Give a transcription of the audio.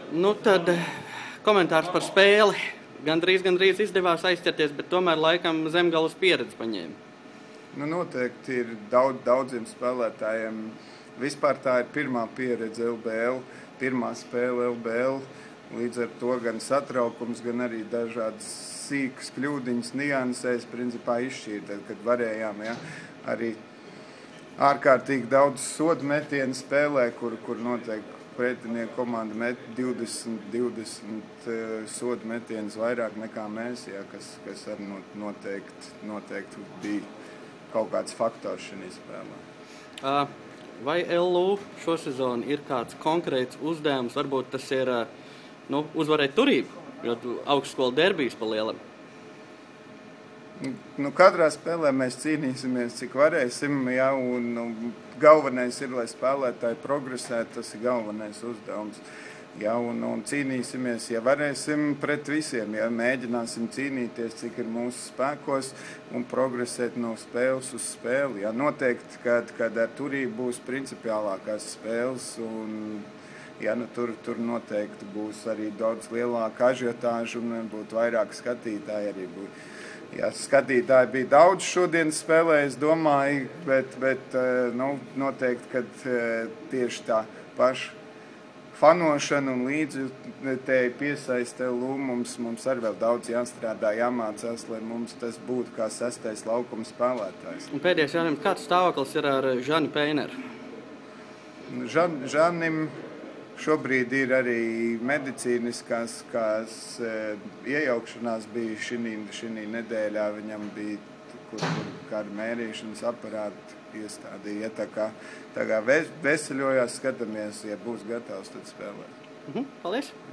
Nu, tad komentārs par spēli. Gandrīz izdevās aizķerties, bet tomēr laikam Zemgales pieredze paņēma. Nu, noteikti ir daudziem spēlētājiem. Vispār tā ir pirmā pieredze LBL, pirmā spēle LBL. Līdz ar to gan satraukums, gan arī dažādas sīkas kļūdiņas, niansēs principā izšķīrt, kad varējām, ja, arī ārkārtīgi daudz sodu metienu spēlē, kur noteikti pretinieku komanda met 20 sodu metienus vairāk nekā mēs, ja, kas arī noteikti bija kaut kāds faktors šajā spēlē. Vai LU šosezon ir kāds konkrēts uzdevums? Varbūt tas ir uzvarēt Turību, jo augstskola derbijas pa lielam. Nu, katrā spēlē mēs cīnīsimies, cik varēsim, ja, un galvenais ir, lai spēlētāji progresētu, tas ir galvenais uzdevums. Ja, un cīnīsimies, ja varēsim, pret visiem, ja mēģināsim cīnīties, cik ir mūsu spēkos un progresēt no spēles uz spēli. Ja, noteikti, kad ar Turību būs principiālākās spēles, un ja, nu, tur noteikti būs arī daudz lielāka ažiotāža un būtu vairāk skatītāji arī būtu. Jā, skatītāji bija daudz šodienas spēlē, es domāju, bet noteikti, kad tieši tā paša fanošana un līdzjutēji piesaiste LU, mums arī vēl daudz jāstrādā, jāmācās, lai mums tas būtu kā 6. laukuma spēlētājs. Un pēdējais jautājums, kāds stāvoklis ir ar Žani Peineru? Žanim šobrīd ir arī medicīniskās iejaukšanās bija šī nedēļā. Viņam bija kāda mērīšanas aparāta iestādīja. Tā kā veseļojās, skatāmies, ja būs gatavs, tad spēlēt. Paldies!